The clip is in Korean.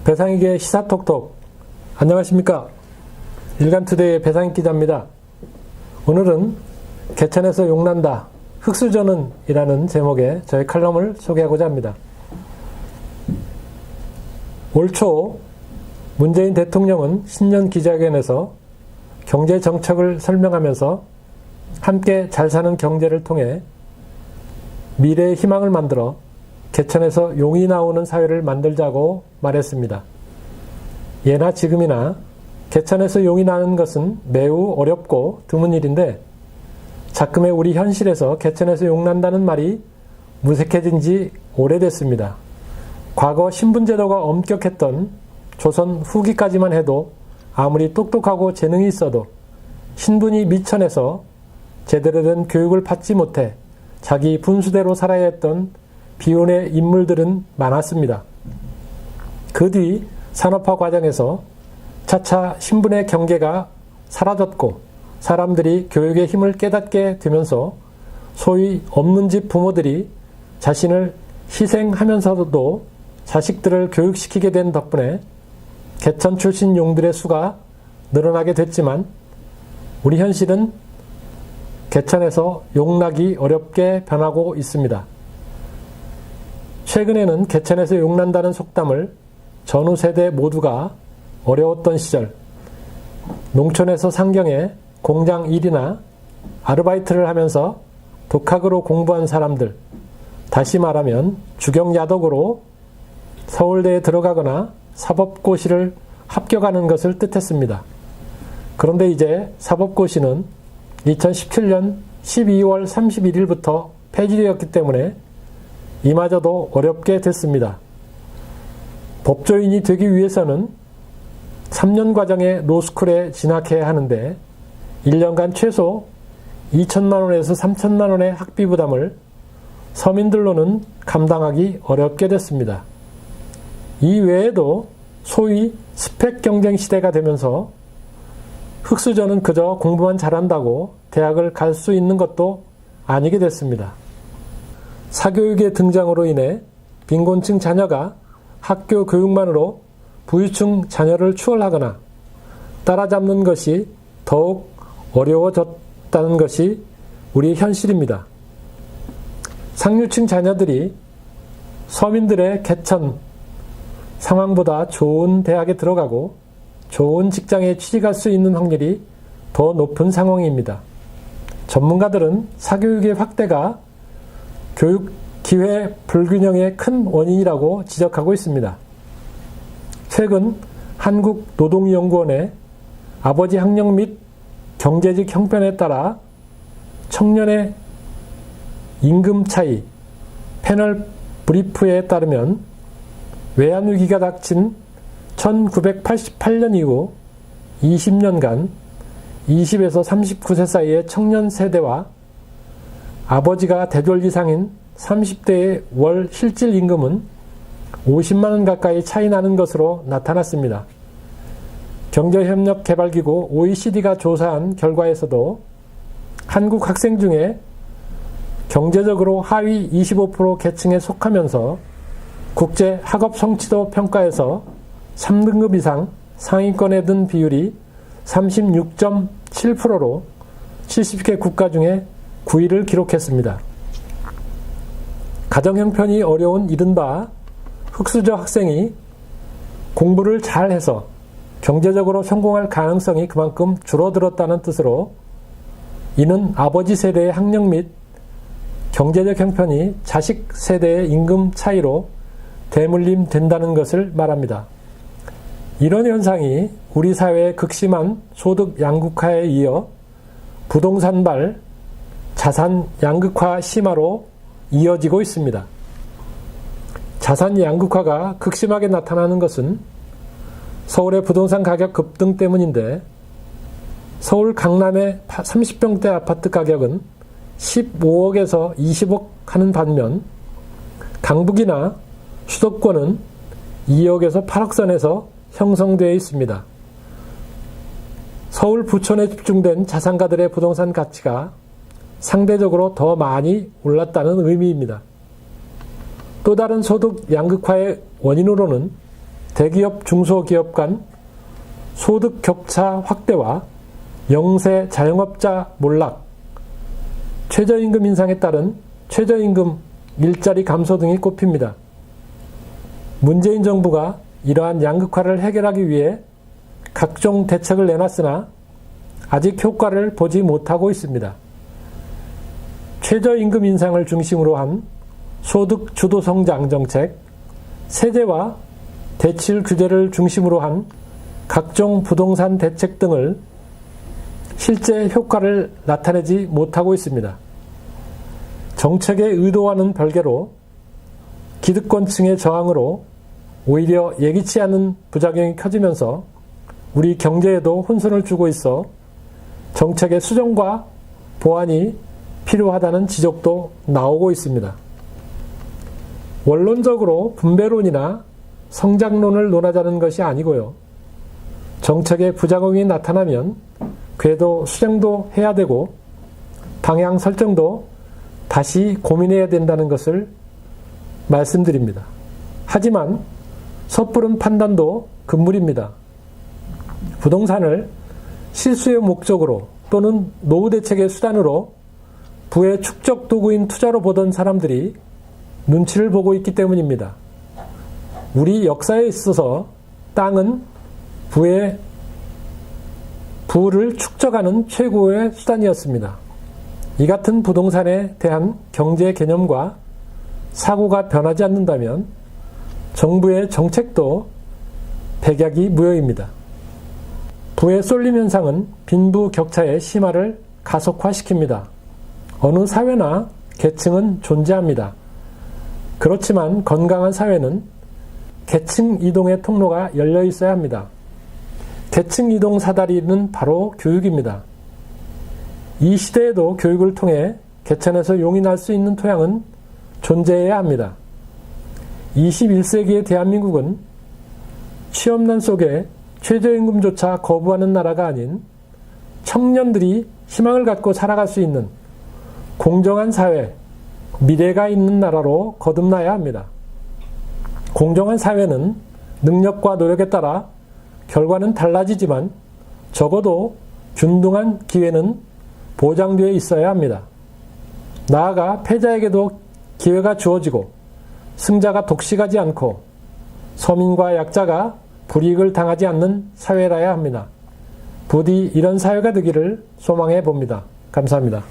배상익의 시사톡톡. 안녕하십니까. 일간투데이의 배상익 기자입니다. 오늘은 개천에서 용난다 흑수저는 이라는 제목의 저의 칼럼을 소개하고자 합니다. 올 초 문재인 대통령은 신년 기자회견에서 경제 정책을 설명하면서 함께 잘 사는 경제를 통해 미래의 희망을 만들어 개천에서 용이 나오는 사회를 만들자고 말했습니다. 예나 지금이나 개천에서 용이 나는 것은 매우 어렵고 드문 일인데 작금의 우리 현실에서 개천에서 용난다는 말이 무색해진 지 오래됐습니다. 과거 신분제도가 엄격했던 조선 후기까지만 해도 아무리 똑똑하고 재능이 있어도 신분이 미천해서 제대로 된 교육을 받지 못해 자기 분수대로 살아야 했던 비운의 인물들은 많았습니다. 그 뒤 산업화 과정에서 차차 신분의 경계가 사라졌고 사람들이 교육의 힘을 깨닫게 되면서 소위 없는 집 부모들이 자신을 희생하면서도 자식들을 교육시키게 된 덕분에 개천 출신 용들의 수가 늘어나게 됐지만 우리 현실은 개천에서 용나기 어렵게 변하고 있습니다. 최근에는 개천에서 용난다는 속담을 전후 세대 모두가 어려웠던 시절, 농촌에서 상경에 공장 일이나 아르바이트를 하면서 독학으로 공부한 사람들, 다시 말하면 주경야독으로 서울대에 들어가거나 사법고시를 합격하는 것을 뜻했습니다. 그런데 이제 사법고시는 2017년 12월 31일부터 폐지되었기 때문에 이마저도 어렵게 됐습니다. 법조인이 되기 위해서는 3년 과정의 로스쿨에 진학해야 하는데 1년간 최소 2천만 원에서 3천만 원의 학비 부담을 서민들로는 감당하기 어렵게 됐습니다. 이 외에도 소위 스펙 경쟁 시대가 되면서 흑수저는 그저 공부만 잘한다고 대학을 갈 수 있는 것도 아니게 됐습니다. 사교육의 등장으로 인해 빈곤층 자녀가 학교 교육만으로 부유층 자녀를 추월하거나 따라잡는 것이 더욱 어려워졌다는 것이 우리의 현실입니다. 상류층 자녀들이 서민들의 개천 상황보다 좋은 대학에 들어가고 좋은 직장에 취직할 수 있는 확률이 더 높은 상황입니다. 전문가들은 사교육의 확대가 교육 기회 불균형의 큰 원인이라고 지적하고 있습니다. 최근 한국노동연구원의 아버지 학력 및 경제직 형편에 따라 청년의 임금 차이 패널 브리프에 따르면 외환위기가 닥친 1988년 이후 20년간 20에서 39세 사이의 청년 세대와 아버지가 대졸 이상인 30대의 월 실질 임금은 50만 원 가까이 차이 나는 것으로 나타났습니다. 경제협력개발기구 OECD가 조사한 결과에서도 한국 학생 중에 경제적으로 하위 25% 계층에 속하면서 국제 학업 성취도 평가에서 3등급 이상 상위권에 든 비율이 36.7%로 70개 국가 중에 9위를 기록했습니다. 가정 형편이 어려운 이른바 흑수저 학생이 공부를 잘해서 경제적으로 성공할 가능성이 그만큼 줄어들었다는 뜻으로 이는 아버지 세대의 학력 및 경제적 형편이 자식 세대의 임금 차이로 대물림된다는 것을 말합니다. 이런 현상이 우리 사회의 극심한 소득 양극화에 이어 부동산발 자산 양극화 심화로 이어지고 있습니다. 자산 양극화가 극심하게 나타나는 것은 서울의 부동산 가격 급등 때문인데 서울 강남의 30평대 아파트 가격은 15억에서 20억 하는 반면 강북이나 수도권은 2억에서 8억 선에서 형성되어 있습니다. 서울 부촌에 집중된 자산가들의 부동산 가치가 상대적으로 더 많이 올랐다는 의미입니다. 또 다른 소득 양극화의 원인으로는 대기업 중소기업 간 소득 격차 확대와 영세 자영업자 몰락, 최저임금 인상에 따른 최저임금 일자리 감소 등이 꼽힙니다. 문재인 정부가 이러한 양극화를 해결하기 위해 각종 대책을 내놨으나 아직 효과를 보지 못하고 있습니다. 최저임금 인상을 중심으로 한 소득 주도 성장 정책, 세제와 대출 규제를 중심으로 한 각종 부동산 대책 등을 실제 효과를 나타내지 못하고 있습니다. 정책의 의도와는 별개로 기득권층의 저항으로 오히려 예기치 않은 부작용이 커지면서 우리 경제에도 혼선을 주고 있어 정책의 수정과 보완이 필요하다는 지적도 나오고 있습니다. 원론적으로 분배론이나 성장론을 논하자는 것이 아니고요. 정책의 부작용이 나타나면 궤도 수정도 해야 되고 방향 설정도 다시 고민해야 된다는 것을 말씀드립니다. 하지만 섣부른 판단도 금물입니다. 부동산을 실수의 목적으로 또는 노후 대책의 수단으로 부의 축적 도구인 투자로 보던 사람들이 눈치를 보고 있기 때문입니다. 우리 역사에 있어서 땅은 부를 축적하는 최고의 수단이었습니다. 이 같은 부동산에 대한 경제 개념과 사고가 변하지 않는다면 정부의 정책도 백약이 무효입니다. 부의 쏠림 현상은 빈부 격차의 심화를 가속화시킵니다. 어느 사회나 계층은 존재합니다. 그렇지만 건강한 사회는 계층 이동의 통로가 열려 있어야 합니다. 계층 이동 사다리는 바로 교육입니다. 이 시대에도 교육을 통해 개천에서 용이 날 수 있는 토양은 존재해야 합니다. 21세기의 대한민국은 취업난 속에 최저임금조차 거부하는 나라가 아닌 청년들이 희망을 갖고 살아갈 수 있는 공정한 사회, 미래가 있는 나라로 거듭나야 합니다. 공정한 사회는 능력과 노력에 따라 결과는 달라지지만 적어도 균등한 기회는 보장되어 있어야 합니다. 나아가 패자에게도 기회가 주어지고 승자가 독식하지 않고 서민과 약자가 불이익을 당하지 않는 사회라야 합니다. 부디 이런 사회가 되기를 소망해 봅니다. 감사합니다.